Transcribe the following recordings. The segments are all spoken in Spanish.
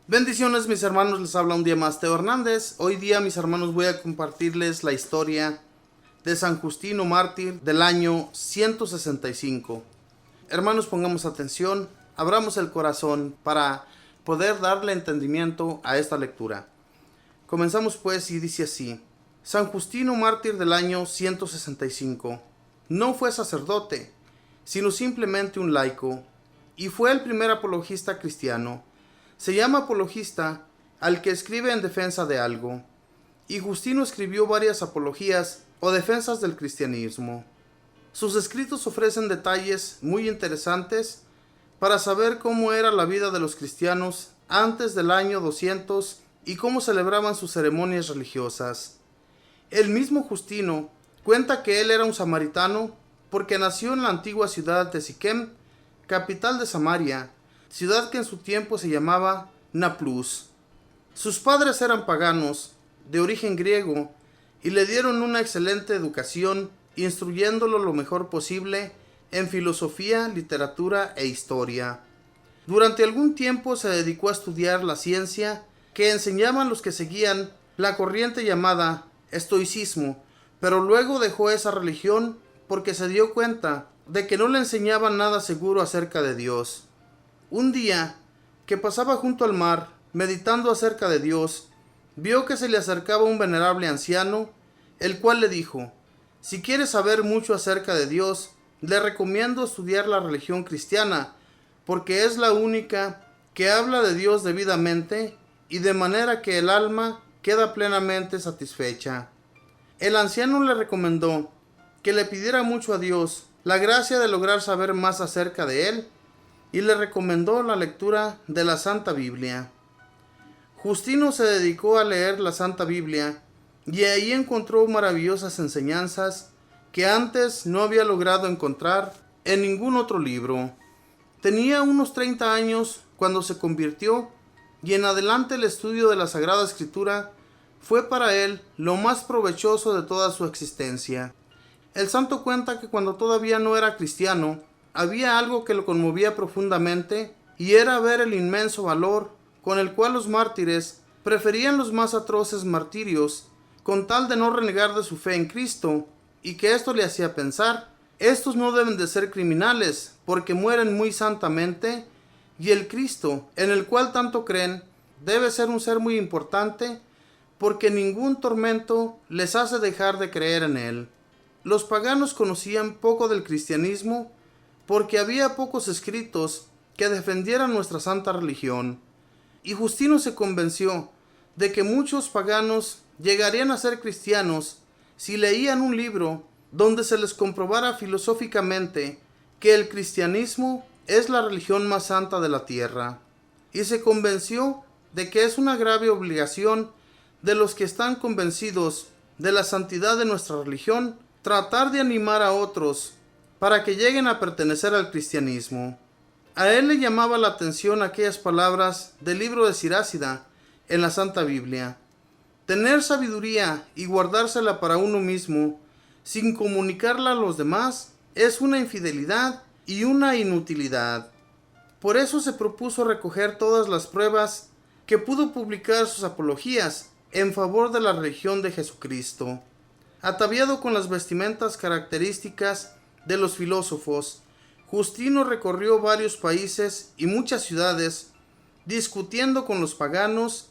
Bendiciones mis hermanos, les habla un día más Teo Hernández. Hoy día mis hermanos voy a compartirles la historia de San Justino Mártir del año 165. Hermanos, pongamos atención, abramos el corazón para poder darle entendimiento a esta lectura. Comenzamos pues y dice así: San Justino Mártir del año 165 no fue sacerdote, sino simplemente un laico, y fue el primer apologista cristiano. Se llama apologista al que escribe en defensa de algo, y Justino escribió varias apologías o defensas del cristianismo. Sus escritos ofrecen detalles muy interesantes para saber cómo era la vida de los cristianos antes del año 200 y cómo celebraban sus ceremonias religiosas. El mismo Justino cuenta que él era un samaritano porque nació en la antigua ciudad de Siquem, capital de Samaria, ciudad que en su tiempo se llamaba Naplus. Sus padres eran paganos, de origen griego, y le dieron una excelente educación, instruyéndolo lo mejor posible en filosofía, literatura e historia. Durante algún tiempo se dedicó a estudiar la ciencia que enseñaban los que seguían la corriente llamada estoicismo, pero luego dejó esa religión porque se dio cuenta de que no le enseñaban nada seguro acerca de Dios. Un día, que pasaba junto al mar, meditando acerca de Dios, vio que se le acercaba un venerable anciano, el cual le dijo: si quieres saber mucho acerca de Dios, le recomiendo estudiar la religión cristiana, porque es la única que habla de Dios debidamente y de manera que el alma queda plenamente satisfecha. El anciano le recomendó que le pidiera mucho a Dios la gracia de lograr saber más acerca de él, y le recomendó la lectura de la Santa Biblia. Justino se dedicó a leer la Santa Biblia y ahí encontró maravillosas enseñanzas que antes no había logrado encontrar en ningún otro libro. Tenía unos 30 años cuando se convirtió, y en adelante el estudio de la Sagrada Escritura fue para él lo más provechoso de toda su existencia. El santo cuenta que cuando todavía no era cristiano, había algo que lo conmovía profundamente, y era ver el inmenso valor con el cual los mártires preferían los más atroces martirios con tal de no renegar de su fe en Cristo, y que esto le hacía pensar: estos no deben de ser criminales porque mueren muy santamente, y el Cristo en el cual tanto creen debe ser un ser muy importante porque ningún tormento les hace dejar de creer en él. Los paganos conocían poco del cristianismo porque había pocos escritos que defendieran nuestra santa religión, y Justino se convenció de que muchos paganos llegarían a ser cristianos si leían un libro donde se les comprobara filosóficamente que el cristianismo es la religión más santa de la tierra, y se convenció de que es una grave obligación de los que están convencidos de la santidad de nuestra religión tratar de animar a otros para que lleguen a pertenecer al cristianismo. A él le llamaba la atención aquellas palabras del libro de Sirácida en la Santa Biblia: tener sabiduría y guardársela para uno mismo, sin comunicarla a los demás, es una infidelidad y una inutilidad. Por eso se propuso recoger todas las pruebas que pudo publicar sus apologías en favor de la religión de Jesucristo. Ataviado con las vestimentas características de los filósofos, Justino recorrió varios países y muchas ciudades, discutiendo con los paganos,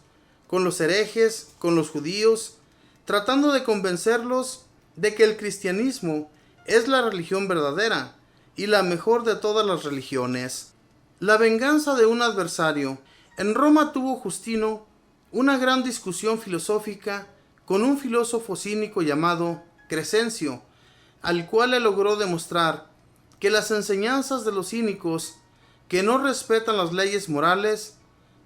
con los herejes, con los judíos, tratando de convencerlos de que el cristianismo es la religión verdadera y la mejor de todas las religiones. La venganza de un adversario. En Roma tuvo Justino una gran discusión filosófica con un filósofo cínico llamado Crescencio, al cual le logró demostrar que las enseñanzas de los cínicos, que no respetan las leyes morales,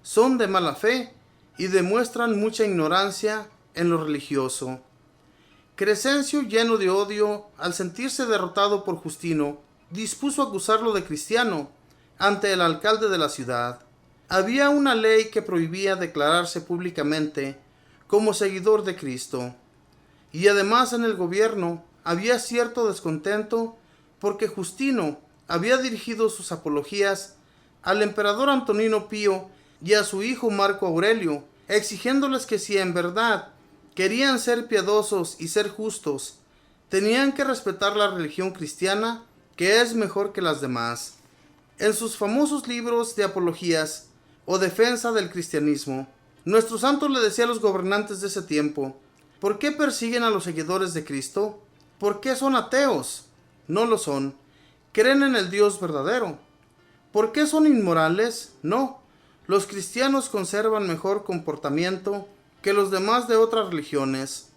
son de mala fe y demuestran mucha ignorancia en lo religioso. Crescencio, lleno de odio al sentirse derrotado por Justino, dispuso acusarlo de cristiano ante el alcalde de la ciudad. Había una ley que prohibía declararse públicamente como seguidor de Cristo, y además en el gobierno había cierto descontento porque Justino había dirigido sus apologías al emperador Antonino Pío y a su hijo Marco Aurelio, exigiéndoles que si en verdad querían ser piadosos y ser justos, tenían que respetar la religión cristiana, que es mejor que las demás. En sus famosos libros de apologías o defensa del cristianismo, nuestro santo le decía a los gobernantes de ese tiempo: ¿por qué persiguen a los seguidores de Cristo? ¿Por qué son ateos? No lo son. ¿Creen en el Dios verdadero? ¿Por qué son inmorales? No. Los cristianos conservan mejor comportamiento que los demás de otras religiones.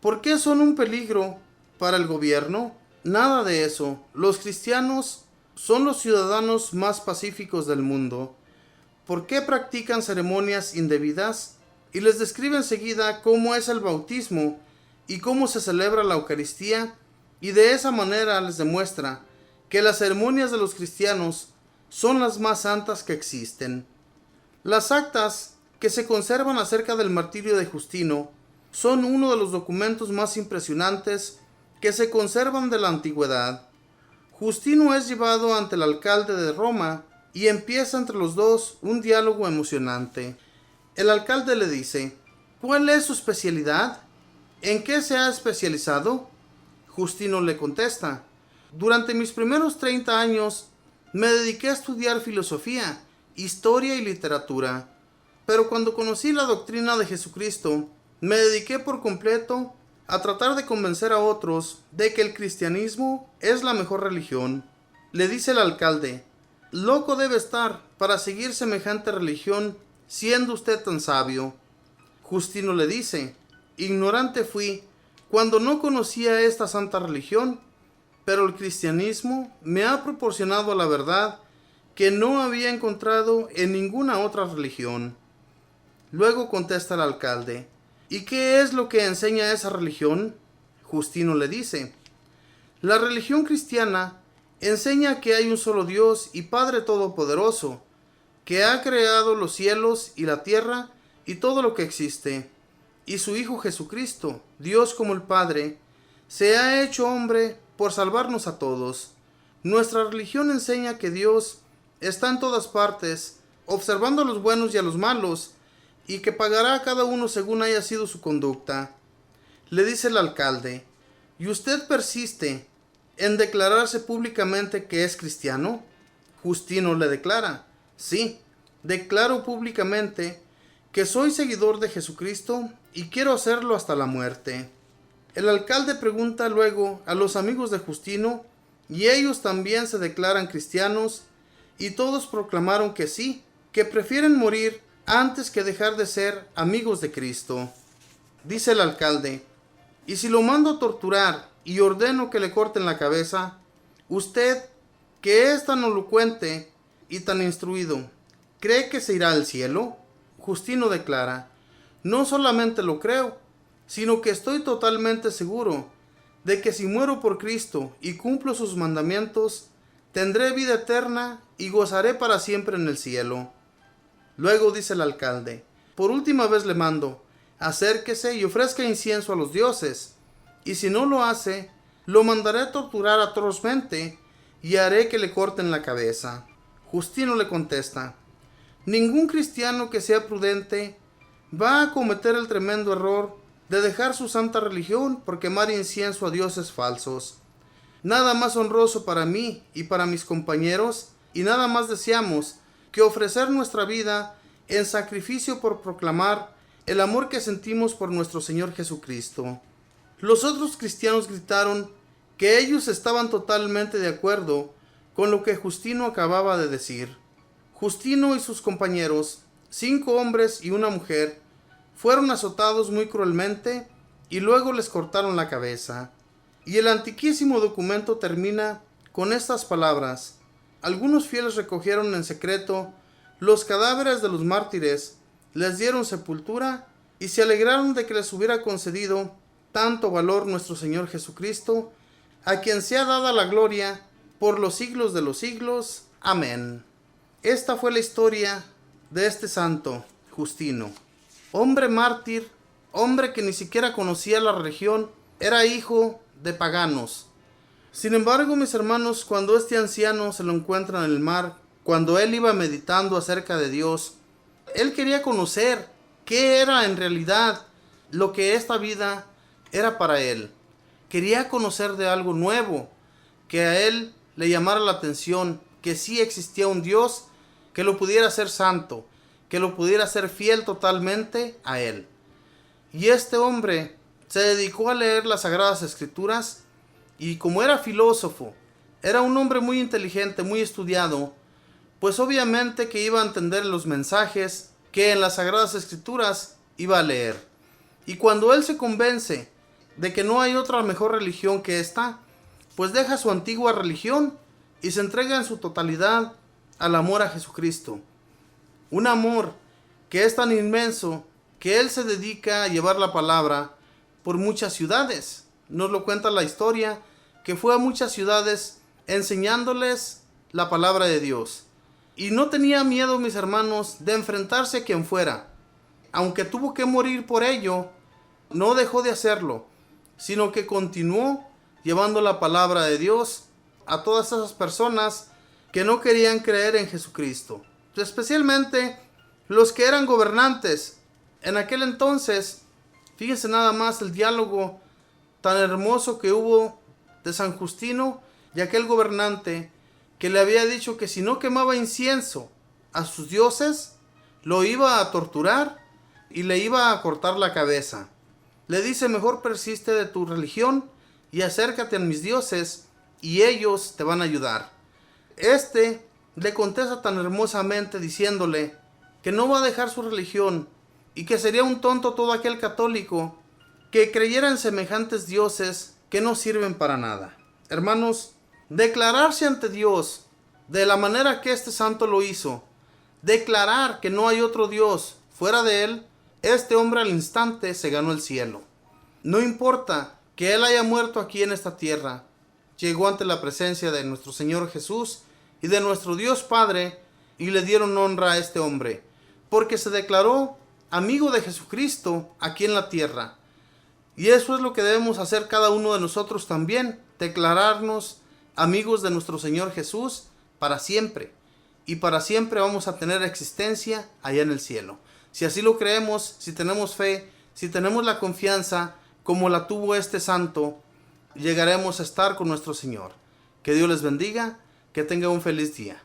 ¿Por qué son un peligro para el gobierno? Nada de eso. Los cristianos son los ciudadanos más pacíficos del mundo. ¿Por qué practican ceremonias indebidas? Y les describe enseguida cómo es el bautismo y cómo se celebra la Eucaristía, y de esa manera les demuestra que las ceremonias de los cristianos son las más santas que existen. Las actas que se conservan acerca del martirio de Justino son uno de los documentos más impresionantes que se conservan de la antigüedad. Justino es llevado ante el alcalde de Roma y empieza entre los dos un diálogo emocionante. El alcalde le dice: ¿cuál es su especialidad? ¿En qué se ha especializado? Justino le contesta: durante mis primeros 30 años me dediqué a estudiar filosofía, historia y literatura, pero cuando conocí la doctrina de Jesucristo, me dediqué por completo a tratar de convencer a otros de que el cristianismo es la mejor religión. Le dice el alcalde: loco debe estar para seguir semejante religión, siendo usted tan sabio. Justino le dice: ignorante fui cuando no conocía esta santa religión, pero el cristianismo me ha proporcionado la verdad que no había encontrado en ninguna otra religión. Luego contesta el alcalde: ¿y qué es lo que enseña esa religión? Justino le dice: la religión cristiana enseña que hay un solo Dios y Padre Todopoderoso, que ha creado los cielos y la tierra y todo lo que existe, y su Hijo Jesucristo, Dios como el Padre, se ha hecho hombre por salvarnos a todos. Nuestra religión enseña que Dios está en todas partes, observando a los buenos y a los malos, y que pagará a cada uno según haya sido su conducta. Le dice el alcalde: ¿y usted persiste en declararse públicamente que es cristiano? Justino le declara: sí, declaro públicamente que soy seguidor de Jesucristo y quiero hacerlo hasta la muerte. El alcalde pregunta luego a los amigos de Justino, y ellos también se declaran cristianos, y todos proclamaron que sí, que prefieren morir antes que dejar de ser amigos de Cristo. Dice el alcalde: ¿y si lo mando a torturar y ordeno que le corten la cabeza? Usted, que es tan elocuente y tan instruido, ¿cree que se irá al cielo? Justino declara: no solamente lo creo, sino que estoy totalmente seguro de que si muero por Cristo y cumplo sus mandamientos, tendré vida eterna y gozaré para siempre en el cielo. Luego dice el alcalde: por última vez le mando, acérquese y ofrezca incienso a los dioses, y si no lo hace, lo mandaré a torturar atrozmente y haré que le corten la cabeza. Justino le contesta: ningún cristiano que sea prudente va a cometer el tremendo error de dejar su santa religión por quemar incienso a dioses falsos. Nada más honroso para mí y para mis compañeros, y nada más deseamos que ofrecer nuestra vida en sacrificio por proclamar el amor que sentimos por nuestro Señor Jesucristo. Los otros cristianos gritaron que ellos estaban totalmente de acuerdo con lo que Justino acababa de decir. Justino y sus compañeros, 5 hombres y una mujer, fueron azotados muy cruelmente y luego les cortaron la cabeza. Y el antiquísimo documento termina con estas palabras: algunos fieles recogieron en secreto los cadáveres de los mártires, les dieron sepultura y se alegraron de que les hubiera concedido tanto valor nuestro Señor Jesucristo, a quien sea dada la gloria por los siglos de los siglos. Amén. Esta fue la historia de este santo, Justino. Hombre mártir, hombre que ni siquiera conocía la religión, era hijo de paganos. Sin embargo, mis hermanos, cuando este anciano se lo encuentra en el mar, cuando él iba meditando acerca de Dios, Él quería conocer qué era en realidad lo que esta vida era para él. Quería conocer de algo nuevo, que a él le llamara la atención, que sí existía un Dios que lo pudiera hacer santo, que lo pudiera hacer fiel totalmente a él. Y este hombre se dedicó a leer las Sagradas Escrituras y como era filósofo, era un hombre muy inteligente, muy estudiado, pues obviamente que iba a entender los mensajes que en las Sagradas Escrituras iba a leer. Y cuando él se convence de que no hay otra mejor religión que esta, pues deja su antigua religión y se entrega en su totalidad al amor a Jesucristo. Un amor que es tan inmenso que él se dedica a llevar la palabra por muchas ciudades. Nos lo cuenta la historia, que fue a muchas ciudades enseñándoles la palabra de Dios. Y no tenía miedo, mis hermanos, de enfrentarse a quien fuera. Aunque tuvo que morir por ello, no dejó de hacerlo, sino que continuó llevando la palabra de Dios a todas esas personas que no querían creer en Jesucristo. Especialmente los que eran gobernantes. En aquel entonces, fíjense nada más el diálogo tan hermoso que hubo de San Justino y aquel gobernante que le había dicho que si no quemaba incienso a sus dioses, lo iba a torturar y le iba a cortar la cabeza. Le dice: mejor persiste de tu religión y acércate a mis dioses y ellos te van a ayudar. Este le contesta tan hermosamente diciéndole que no va a dejar su religión y que sería un tonto todo aquel católico que creyera en semejantes dioses que no sirven para nada. Hermanos, declararse ante Dios de la manera que este santo lo hizo, declarar que no hay otro Dios fuera de él, este hombre al instante se ganó el cielo. No importa que él haya muerto aquí en esta tierra, llegó ante la presencia de nuestro Señor Jesús y de nuestro Dios Padre y le dieron honra a este hombre, porque se declaró amigo de Jesucristo aquí en la tierra. Y eso es lo que debemos hacer cada uno de nosotros también, declararnos amigos de nuestro Señor Jesús para siempre. Y para siempre vamos a tener existencia allá en el cielo. Si así lo creemos, si tenemos fe, si tenemos la confianza como la tuvo este santo, llegaremos a estar con nuestro Señor. Que Dios les bendiga, que tenga un feliz día.